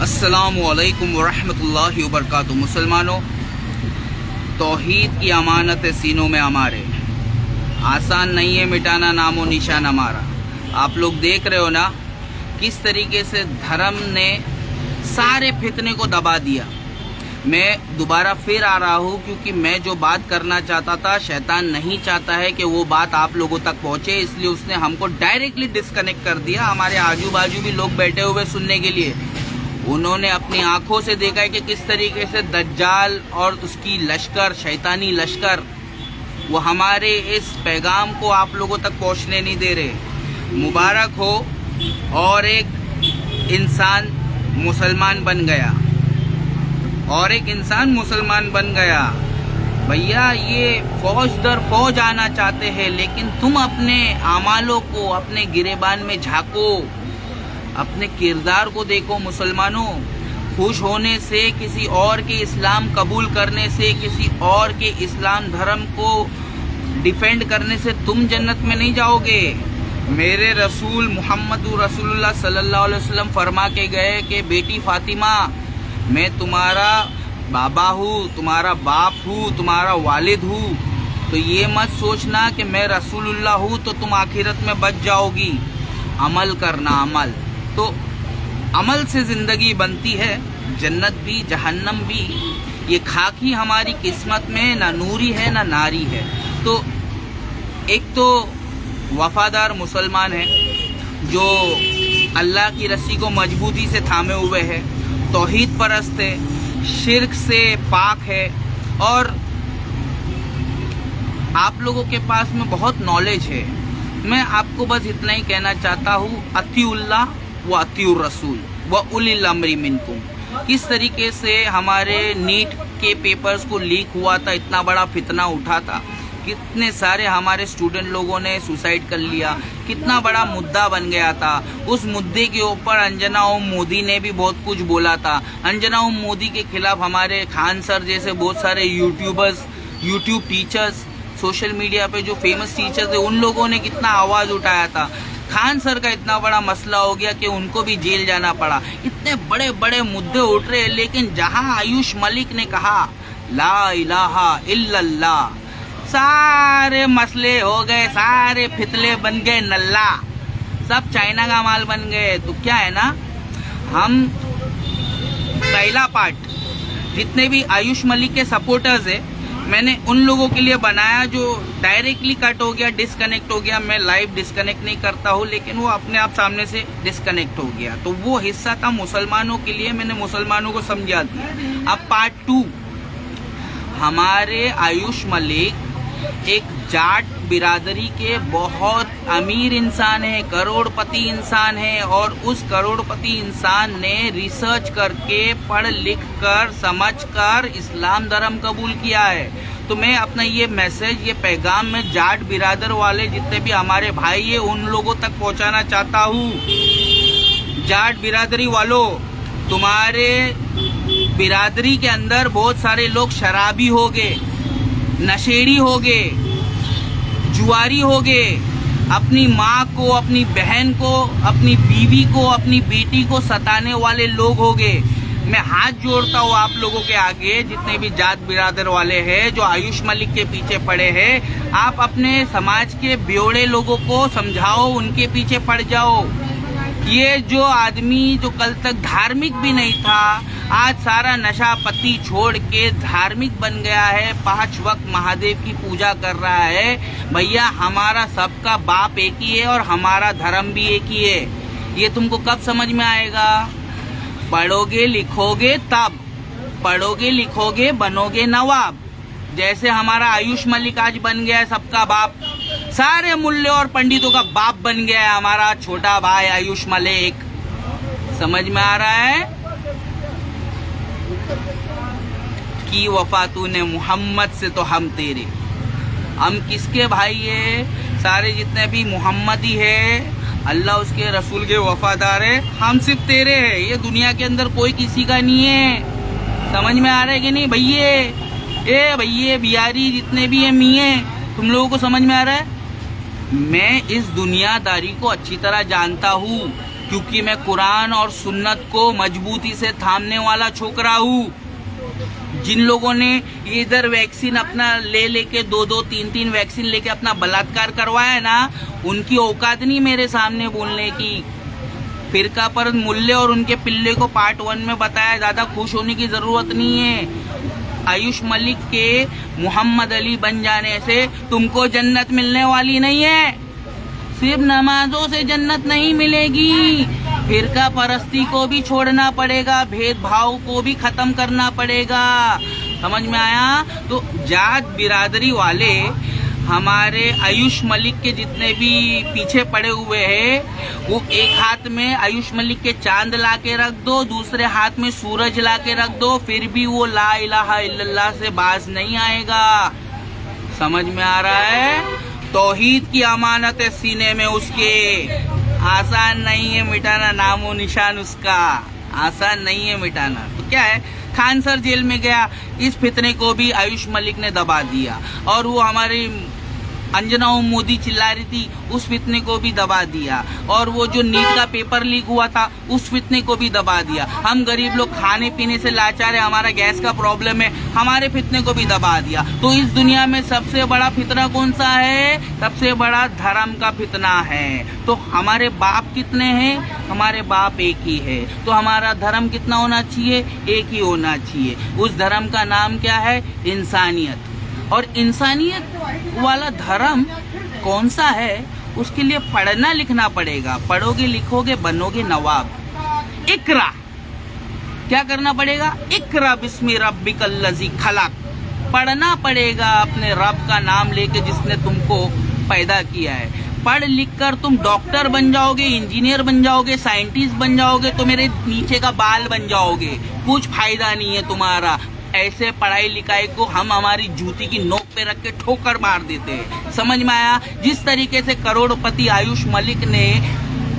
अस्सलामुअलैकुम वरहमतुल्लाहि वबरकातुहू। मुसलमानों, तौहीद की अमानत है सीनों में हमारे। आसान नहीं है मिटाना नामो निशान हमारा। आप लोग देख रहे हो ना किस तरीके से धर्म ने सारे फितने को दबा दिया। मैं दोबारा फिर आ रहा हूँ क्योंकि मैं जो बात करना चाहता था, शैतान नहीं चाहता है कि वो बात आप लोगों तक पहुँचे, इसलिए उसने हमको डायरेक्टली डिस्कनेक्ट कर दिया। हमारे आजू बाजू भी लोग बैठे हुए सुनने के लिए, उन्होंने अपनी आंखों से देखा है कि किस तरीके से दज्जाल और उसकी लश्कर, शैतानी लश्कर, वो हमारे इस पैगाम को आप लोगों तक पहुंचने नहीं दे रहे। मुबारक हो, और एक इंसान मुसलमान बन गया, और एक इंसान मुसलमान बन गया। भैया, ये फौज दर फौज आना चाहते हैं, लेकिन तुम अपने आमालों को, अपने गिरेबान में झांको, अपने किरदार को देखो। मुसलमानों, खुश होने से, किसी और के इस्लाम कबूल करने से, किसी और के इस्लाम धर्म को डिफेंड करने से तुम जन्नत में नहीं जाओगे। मेरे रसूल मोहम्मद रसूलुल्लाह सल्लल्लाहु अलैहि वसल्लम फरमा के गए कि बेटी फातिमा, मैं तुम्हारा बाबा हूँ, तुम्हारा बाप हूँ, तुम्हारा वालिद हूँ, तो ये मत सोचना कि मैं रसूलुल्लाह हूँ तो तुम आखिरत में बच जाओगी। अमल करना, अमल। तो अमल से ज़िंदगी बनती है, जन्नत भी जहन्नम भी। ये खाकी हमारी किस्मत में ना नूरी है ना नारी है। तो एक तो वफादार मुसलमान है जो अल्लाह की रस्सी को मजबूती से थामे हुए है, तौहीद परस्त है, शिर्क से पाक है, और आप लोगों के पास में बहुत नॉलेज है। मैं आपको बस इतना ही कहना चाहता हूँ, अतिउल्लाह व अतिउर रसूल व उलिल अम्री मिनकुम। किस तरीके से हमारे नीट के पेपर्स को लीक हुआ था, इतना बड़ा फितना उठा था, कितने सारे हमारे स्टूडेंट लोगों ने सुसाइड कर लिया, कितना बड़ा मुद्दा बन गया था। उस मुद्दे के ऊपर अंजना ओम मोदी ने भी बहुत कुछ बोला था। अंजना ओम मोदी के खिलाफ हमारे खान सर जैसे बहुत सारे YouTubers, YouTube teachers, social media पे जो फेमस टीचर्स है, उन लोगों ने कितना आवाज़ उठाया था। खान सर का इतना बड़ा मसला हो गया कि उनको भी जेल जाना पड़ा। इतने बड़े बड़े मुद्दे उठ रहे हैं, लेकिन जहां आयुष मलिक ने कहा ला इलाहा इल्लल्लाह, सारे मसले हो गए, सारे फितले बन गए नल्ला, सब चाइना का माल बन गए। तो क्या है ना, हम पहला पार्ट जितने भी आयुष मलिक के सपोर्टर्स है, मैंने उन लोगों के लिए बनाया जो डायरेक्टली कट हो गया, डिस्कनेक्ट हो गया। मैं लाइव डिस्कनेक्ट नहीं करता हूँ, लेकिन वो अपने आप सामने से डिस्कनेक्ट हो गया। तो वो हिस्सा था मुसलमानों के लिए, मैंने मुसलमानों को समझा दिया। अब पार्ट 2, हमारे आयुष मलिक एक जाट बिरादरी के बहुत अमीर इंसान है, करोड़पति इंसान है, और उस करोड़पति इंसान ने रिसर्च करके, पढ़ लिख कर, समझ कर इस्लाम धर्म कबूल किया है। तो मैं अपना ये मैसेज, ये पैगाम में जाट बिरादर वाले जितने भी हमारे भाई है उन लोगों तक पहुंचाना चाहता हूँ। जाट बिरादरी वालों, तुम्हारे बिरादरी के अंदर बहुत सारे लोग शराबी हो गए, नशेड़ी हो गए, जुआरी हो गए, अपनी माँ को, अपनी बहन को, अपनी बीवी को, अपनी बेटी को सताने वाले लोग हो गए। मैं हाथ जोड़ता हूँ आप लोगों के आगे, जितने भी जात बिरादर वाले हैं जो आयुष मलिक के पीछे पड़े हैं, आप अपने समाज के बेवड़े लोगों को समझाओ, उनके पीछे पड़ जाओ। ये जो आदमी जो कल तक धार्मिक भी नहीं था, आज सारा नशा पत्ती छोड़ के धार्मिक बन गया है, 5 वक्त महादेव की पूजा कर रहा है। भैया, हमारा सबका बाप एक ही है और हमारा धर्म भी एक ही है। ये तुमको कब समझ में आएगा? पढ़ोगे लिखोगे तब, पढ़ोगे लिखोगे बनोगे नवाब। जैसे हमारा आयुष मलिक आज बन गया है सबका बाप, सारे मुल्ले और पंडितों का बाप बन गया है हमारा छोटा भाई आयुष मलिक। समझ में आ रहा है कि वफा तूने मोहम्मद से तो हम तेरे। हम किसके भाई है? सारे जितने भी मोहम्मदी है, अल्लाह उसके रसूल के वफादार है, हम सिर्फ तेरे हैं। ये दुनिया के अंदर कोई किसी का नहीं है। समझ में आ रहा है कि नहीं भैये? ए भैये, बिहारी जितने भी है मिये, तुम लोगों को समझ में आ रहा है? मैं इस दुनियादारी को अच्छी तरह जानता हूँ। क्योंकि मैं कुरान और सुन्नत को मजबूती से थामने वाला छोकरा हूँ। जिन लोगों ने इधर वैक्सीन अपना ले लेके 2-3 वैक्सीन लेके अपना बलात्कार करवाया है ना, उनकी औकात नहीं मेरे सामने बोलने की। फिरका पर मुल्ले और उनके पिल्ले को पार्ट 1 में बताया, ज़्यादा खुश होने की ज़रूरत नहीं है। आयुष मलिक के मोहम्मद अली बन जाने से तुमको जन्नत मिलने वाली नहीं है। सिर्फ नमाजों से जन्नत नहीं मिलेगी, फिरका परस्ती को भी छोड़ना पड़ेगा, भेदभाव को भी खत्म करना पड़ेगा। समझ में आया? तो जात बिरादरी वाले हमारे आयुष मलिक के जितने भी पीछे पड़े हुए हैं, वो एक हाथ में आयुष मलिक के चांद ला के रख दो, दूसरे हाथ में सूरज ला के रख दो, फिर भी वो ला इलाहा इल्लल्लाह से बाज नहीं आएगा। समझ में आ रहा है? तौहीद की अमानत है सीने में उसके, आसान नहीं है मिटाना नामो निशान उसका, आसान नहीं है मिटाना। तो क्या है, खान सर जेल में गया, इस फितने को भी आयुष मलिक ने दबा दिया, और वो हमारी अंजना मोदी चिल्ला रही थी, उस फितने को भी दबा दिया, और वो जो नीट का पेपर लीक हुआ था उस फितने को भी दबा दिया। हम गरीब लोग खाने पीने से लाचार है, हमारा गैस का प्रॉब्लम है, हमारे फितने को भी दबा दिया। तो इस दुनिया में सबसे बड़ा फितना कौन सा है? सबसे बड़ा धर्म का फितना है। तो हमारे बाप कितने हैं? हमारे बाप एक ही है। तो हमारा धर्म कितना होना चाहिए? एक ही होना चाहिए। उस धर्म का नाम क्या है? इंसानियत। और इंसानियत वाला धर्म कौन सा है? उसके लिए पढ़ना लिखना पड़ेगा। पढ़ोगे लिखोगे बनोगे नवाब। इकरा, क्या करना पड़ेगा? इकरा बिस्मि रब्बिकल लज़ी खलक। पढ़ना पड़ेगा अपने रब का नाम लेके जिसने तुमको पैदा किया है। पढ़ लिख कर तुम डॉक्टर बन जाओगे, इंजीनियर बन जाओगे, साइंटिस्ट बन जाओगे, तो मेरे नीचे का बाल बन जाओगे, कुछ फायदा नहीं है तुम्हारा। ऐसे पढ़ाई लिखाई को हम हमारी जूती की नोक पे रख के ठोकर मार देते हैं। समझ में आया? जिस तरीके से करोड़पति आयुष मलिक ने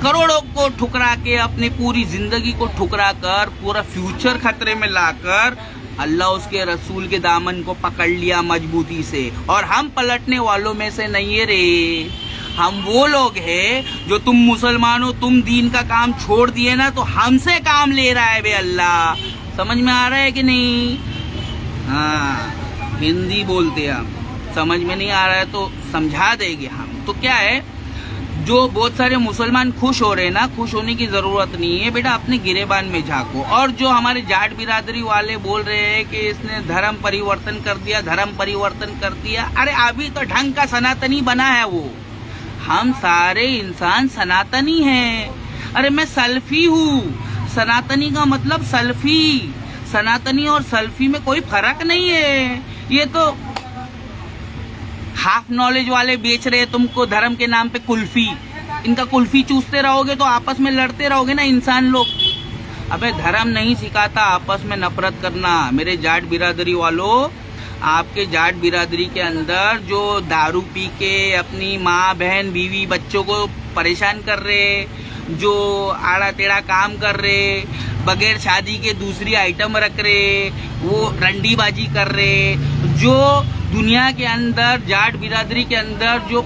करोड़ों को ठुकरा के अपनी पूरी जिंदगी को ठुकरा कर पूरा फ्यूचर खतरे में लाकर अल्लाह उसके रसूल के दामन को पकड़ लिया मजबूती से, और हम पलटने वालों में से नहीं है रे। हम वो लोग हैं जो तुम मुसलमान हो, तुम दीन का काम छोड़ दिए ना, तो हमसे काम ले रहा है बे अल्लाह। समझ में आ रहा है कि नहीं? हाँ, हिंदी बोलते हैं हम, समझ में नहीं आ रहा है तो समझा देंगे हम। तो क्या है, जो बहुत सारे मुसलमान खुश हो रहे हैं ना, खुश होने की जरूरत नहीं है बेटा, अपने गिरेबान में झांको। और जो हमारे जाट बिरादरी वाले बोल रहे हैं कि इसने धर्म परिवर्तन कर दिया, धर्म परिवर्तन कर दिया, अरे अभी तो ढंग का सनातनी बना है वो। हम सारे इंसान सनातनी हैं। अरे मैं सल्फी हूँ। सनातनी का मतलब सल्फी। सनातनी और सल्फी में कोई फर्क नहीं है। ये तो हाफ नॉलेज वाले बेच रहे हैं तुमको धर्म के नाम पे कुल्फी। इनका कुल्फी चूसते रहोगे तो आपस में लड़ते रहोगे ना इंसान लोग। अबे धर्म नहीं सिखाता आपस में नफरत करना। मेरे जाट बिरादरी वालों, आपके जाट बिरादरी के अंदर जो दारू पी के अपनी माँ बहन बीवी बच्चों को परेशान कर रहे, जो आड़ा टेढ़ा काम कर रहे, बगैर शादी के दूसरी आइटम रख रहे, वो रंडीबाजी कर रहे, जो दुनिया के अंदर जाट बिरादरी के अंदर जो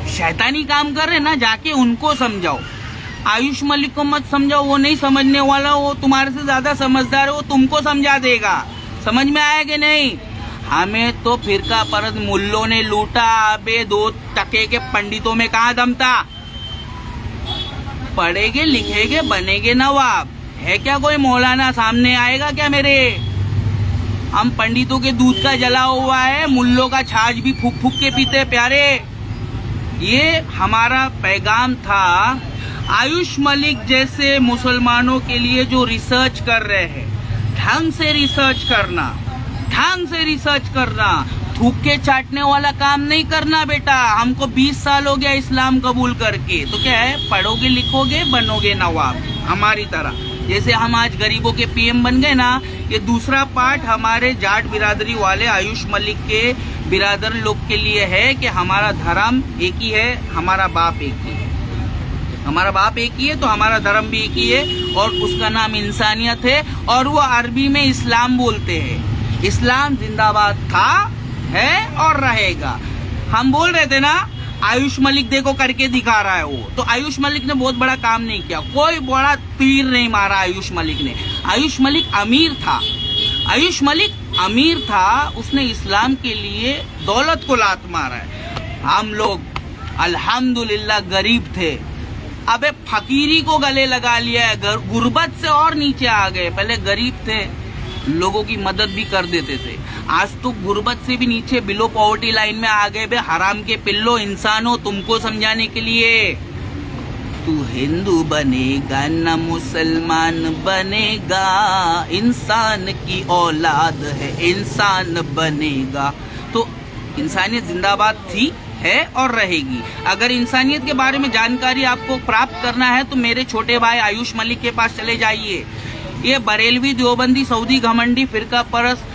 शैतानी काम कर रहे ना, जाके उनको समझाओ। आयुष मलिक को मत समझाओ, वो नहीं समझने वाला, वो तुम्हारे से ज्यादा समझदार है, वो तुमको समझा देगा। समझ में आया कि नहीं? हमें तो फिरका परस्त मुल्लों ने लूटा। बे 2 टके के पंडितों में कहाँ दम था? पढ़ेगे लिखेगे बनेगे नवाब। है क्या कोई मौलाना सामने आएगा क्या मेरे? हम पंडितों के दूध का जला हुआ है, मुल्लों का छाछ भी फूक फूक के पीते प्यारे। ये हमारा पैगाम था आयुष मलिक जैसे मुसलमानों के लिए जो रिसर्च कर रहे हैं। ढंग से रिसर्च करना, ढंग से रिसर्च करना, थूक के चाटने वाला काम नहीं करना बेटा। हमको 20 साल हो गया इस्लाम कबूल करके। तो क्या है, पढ़ोगे लिखोगे बनोगे नवाब हमारी तरह। जैसे हम आज गरीबों के पीएम बन गए ना, ये दूसरा पार्ट हमारे जाट बिरादरी वाले आयुष मलिक के बिरादर लोग के लिए है कि हमारा धर्म एक ही है, हमारा बाप एक ही है। हमारा बाप एक ही है तो हमारा धर्म भी एक ही है, और उसका नाम इंसानियत है। और वो अरबी में इस्लाम बोलते हैं। इस्लाम जिंदाबाद था, है और रहेगा। हम बोल रहे थे ना, आयुष मलिक देखो करके दिखा रहा है वो। तो आयुष मलिक ने बहुत बड़ा काम नहीं किया, कोई बड़ा तीर नहीं मारा आयुष मलिक ने। आयुष मलिक अमीर था, आयुष मलिक अमीर था, उसने इस्लाम के लिए दौलत को लात मारा है। हम लोग अल्हम्दुलिल्लाह गरीब थे, अबे फकीरी को गले लगा लिया है, गुर्बत से और नीचे आ गए। पहले गरीब थे, लोगों की मदद भी कर देते थे, आज तो गुर्बत से भी नीचे बिलो पॉवर्टी लाइन में आ गए। बे हराम के पिल्लो इंसान हो, तुमको समझाने के लिए। तू हिंदू बनेगा न मुसलमान बनेगा, इंसान की औलाद है इंसान बनेगा। तो इंसानियत जिंदाबाद थी, है और रहेगी। अगर इंसानियत के बारे में जानकारी आपको प्राप्त करना है तो मेरे छोटे भाई आयुष मलिक के पास चले जाइए। ये बरेलवी देवबंदी सऊदी घमंडी फिरका परस्त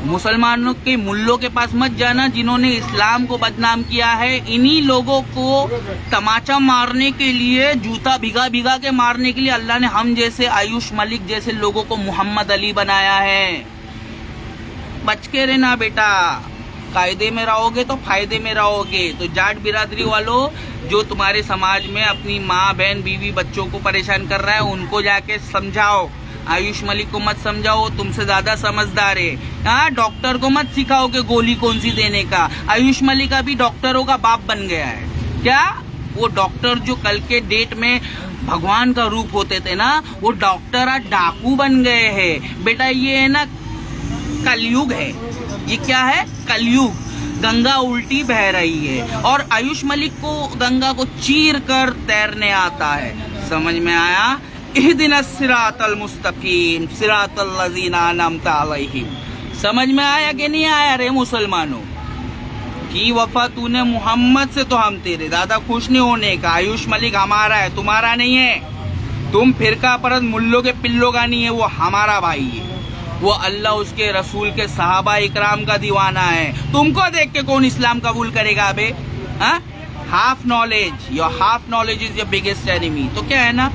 मुसलमानों के मुल्लों के पास मत जाना, जिन्होंने इस्लाम को बदनाम किया है। इन्हीं लोगों को तमाचा मारने के लिए, जूता भिगा भिगा के मारने के लिए अल्लाह ने हम जैसे आयुष मलिक जैसे लोगों को मोहम्मद अली बनाया है। बच के रहना बेटा, कायदे में रहोगे तो फायदे में रहोगे। तो जाट बिरादरी वालों, जो तुम्हारे समाज में अपनी माँ बहन बीवी बच्चों को परेशान कर रहा है, उनको जाके समझाओ। आयुष मलिक को मत समझाओ, तुमसे ज्यादा समझदार है। हाँ, डॉक्टर को मत सिखाओ कि गोली कौन सी देने का। आयुष मलिक अभी डॉक्टरों का बाप बन गया है। क्या वो डॉक्टर जो कल के डेट में भगवान का रूप होते थे ना, वो डॉक्टर आज डाकू बन गए हैं। बेटा ये है ना कलयुग है, ये क्या है कलयुग। गंगा उल्टी बह रही है और आयुष मलिक को गंगा को चीर कर तैरने आता है। समझ में आया? इहदिनस सिरातल मुस्तकीम सिरातल लज़ीना अनअमता अलैहिम। समझ में आया कि नहीं आया रे मुसलमानों? की वफा तूने मोहम्मद से तो हम तेरे दादा खुश नहीं होने का। आयुष मलिक हमारा है, तुम्हारा नहीं है। तुम फिरका परस्त मुल्लों के पिल्लों का नहीं है, वो हमारा भाई है। वो अल्लाह उसके रसूल के सहाबा इकराम का दीवाना है। तुमको देख के कौन इस्लाम कबूल करेगा बे? Half knowledge, your half knowledge is your biggest enemy. तो क्या है ना,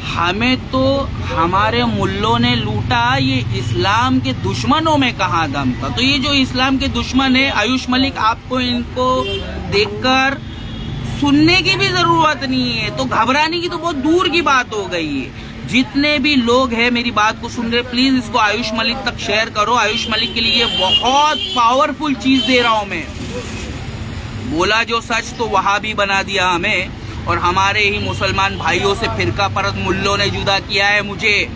हमें तो हमारे मुल्लों ने लूटा, ये इस्लाम के दुश्मनों में कहाँ दम था। तो ये जो इस्लाम के दुश्मन है आयुष मलिक, आपको इनको देखकर सुनने की भी जरूरत नहीं है, तो घबराने की तो बहुत दूर की बात हो गई है। जितने भी लोग हैं मेरी बात को सुन रहे, प्लीज इसको आयुष मलिक तक शेयर करो। आयुष मलिक के लिए बहुत पावरफुल चीज दे रहा हूं मैं। बोला जो सच तो वहां भी बना दिया हमें, और हमारे ही मुसलमान भाइयों से फिरका परस्त मुल्लों ने जुदा किया है मुझे।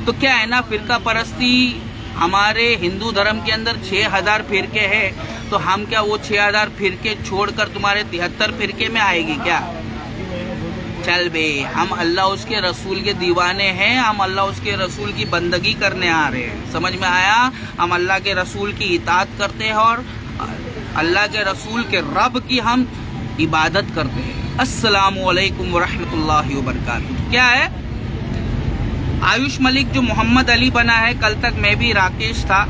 तो क्या है ना, फिरका परस्ती हमारे हिंदू धर्म के अंदर 6000 फिरके हैं, तो हम क्या वो 6000 फिरके छोड़कर तुम्हारे 73 फिरके में आएगी क्या? चल बे, हम अल्लाह उसके रसूल के दीवाने हैं, हम अल्लाह उसके रसूल की बंदगी करने आ रहे हैं। समझ में आया? हम अल्लाह के रसूल की इताअत करते हैं और अल्लाह के रसूल के रब की हम इबादत करते हैं। अस्सलामु अलैकुम वरहमतुल्लाहि वबरकातुहू। क्या है, आयुष मलिक जो मोहम्मद अली बना है, कल तक मैं भी राकेश था,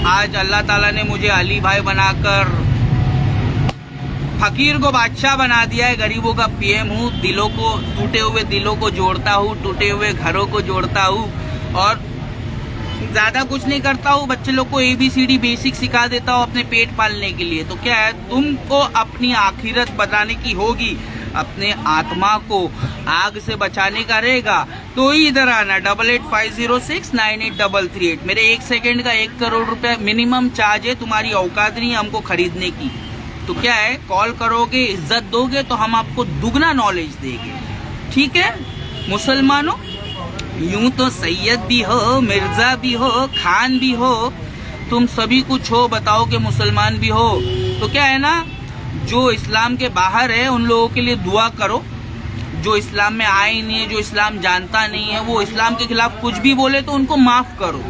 आज अल्लाह ताला ने मुझे अली भाई बनाकर फकीर को बादशाह बना दिया है। गरीबों का पीएम हूँ, दिलों को, टूटे हुए दिलों को जोड़ता हूँ, टूटे हुए घरों को जोड़ता हूँ, और ज्यादा कुछ नहीं करता हूँ। बच्चे लोग को ABCD बेसिक सिखा देता हूँ अपने पेट पालने के लिए। तो क्या है, तुमको अपनी आखिरत बताने की होगी, अपने आत्मा को आग से बचाने का रहेगा, तो ही इधर आना। 8850698338। मेरे 1 सेकेंड का 1 करोड़ रुपए मिनिमम चार्ज है, तुम्हारी औकात नहीं हमको खरीदने की। तो क्या है, कॉल करोगे, इज्जत दोगे तो हम आपको दुगना नॉलेज देंगे। ठीक है मुसलमानों? यूं तो सैयद भी हो, मिर्जा भी हो, खान भी हो, तुम सभी कुछ हो, बताओ कि मुसलमान भी हो। तो क्या है ना, जो इस्लाम के बाहर है उन लोगों के लिए दुआ करो, जो इस्लाम में आए ही नहीं है, जो इस्लाम जानता नहीं है, वो इस्लाम के खिलाफ कुछ भी बोले तो उनको माफ करो।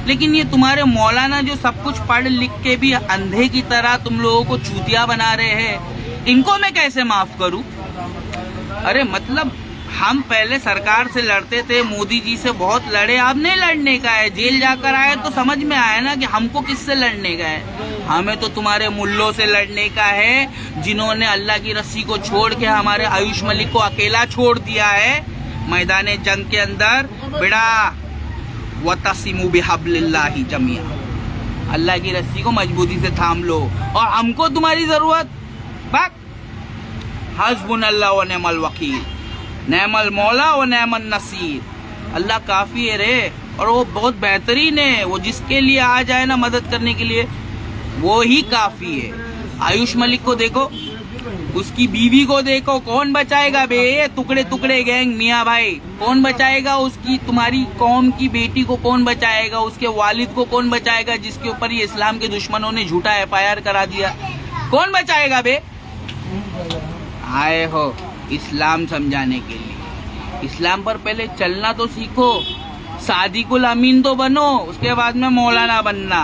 लेकिन ये तुम्हारे मौलाना जो सब कुछ पढ़ लिख के भी अंधे की तरह तुम लोगों को चूतिया बना रहे हैं, इनको मैं कैसे माफ करूं? अरे मतलब हम पहले सरकार से लड़ते थे, मोदी जी से बहुत लड़े, अब नहीं लड़ने का है। जेल जाकर आए तो समझ में आया ना कि हमको किससे लड़ने का है। हमें तो तुम्हारे मुल्लों से लड़ने का है, जिन्होंने अल्लाह की रस्सी को छोड़ के हमारे आयुष मलिक को अकेला छोड़ दिया है मैदान जंग के अंदर। बेड़ा वतसिमु बिहब्लिल्लाहि जमिया, अल्लाह की रस्सी को मजबूती से थाम लो। और हमको तुम्हारी जरूरत बाक हस्बुनल्लाह व निअमल वकील, नेमल मौला व नेमन नसीर। अल्लाह काफी है रे, और वो बहुत बेहतरीन है। वो जिसके लिए आ जाए ना मदद करने के लिए, वो ही काफी है। आयुष मलिक को देखो, उसकी बीवी को देखो, कौन बचाएगा बे? टुकड़े टुकड़े गैंग मियाँ भाई, कौन बचाएगा? उसकी तुम्हारी कौम की बेटी को कौन बचाएगा? उसके वालिद को कौन बचाएगा, जिसके ऊपर ये इस्लाम के दुश्मनों ने झूठा FIR करा दिया? कौन बचाएगा बे? आए हो इस्लाम समझाने के लिए। इस्लाम पर पहले चलना तो सीखो, सादिकुल अमीन तो बनो, उसके बाद में मौलाना बनना।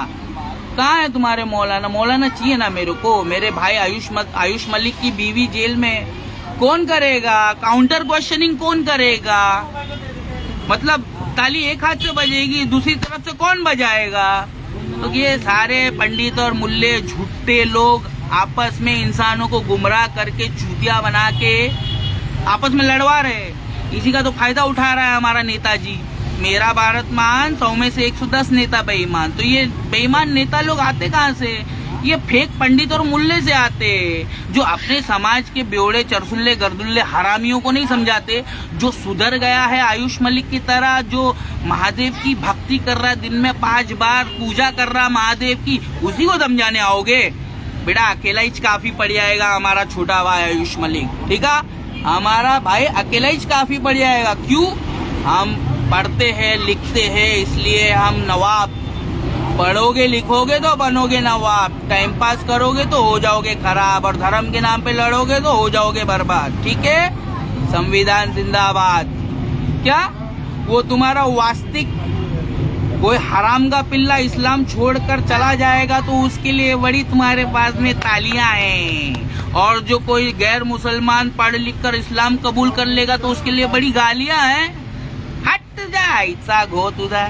कहाँ है तुम्हारे मौलाना? मौलाना चाहिए ना मेरे को। मेरे भाई आयुष मलिक की बीवी जेल में, कौन करेगा काउंटर क्वेश्चनिंग? कौन करेगा? मतलब ताली एक हाथ से बजेगी, दूसरी तरफ से कौन बजाएगा? तो ये सारे पंडित और मुल्ले झूठे लोग आपस में इंसानों को गुमराह करके चूतिया बना के आपस में लड़वा रहे। इसी का तो फायदा उठा रहा है हमारा नेताजी। मेरा भारत मान 100 में से 110 नेता बेईमान। तो ये बेईमान नेता लोग आते कहाँ से? ये फेक पंडित और मुल्ले से आते, जो अपने समाज के बेवड़े चरसुल्ले गर्दुल्ले हरामियों को नहीं समझाते। जो सुधर गया है आयुष मलिक की तरह, जो महादेव की भक्ति कर रहा है, दिन में 5 बार पूजा कर रहा महादेव की, उसी को समझाने आओगे? बेटा अकेला ही काफी पड़ जाएगा हमारा छोटा भाई आयुष मलिक, ठीक है? हमारा भाई अकेला ही काफी पड़ जाएगा। क्यों? हम पढ़ते हैं लिखते हैं, इसलिए हम नवाब। पढ़ोगे लिखोगे तो बनोगे नवाब, टाइम पास करोगे तो हो जाओगे खराब, और धर्म के नाम पे लड़ोगे तो हो जाओगे बर्बाद, ठीक है? संविधान जिंदाबाद। क्या वो तुम्हारा वास्तविक कोई हराम का पिल्ला इस्लाम छोड़कर चला जाएगा तो उसके लिए बड़ी तुम्हारे पास में तालियां हैं, और जो कोई गैर मुसलमान पढ़ लिख कर इस्लाम कबूल कर लेगा तो उसके लिए बड़ी गालियां हैं। हट जा, ऐसा घो तुझा।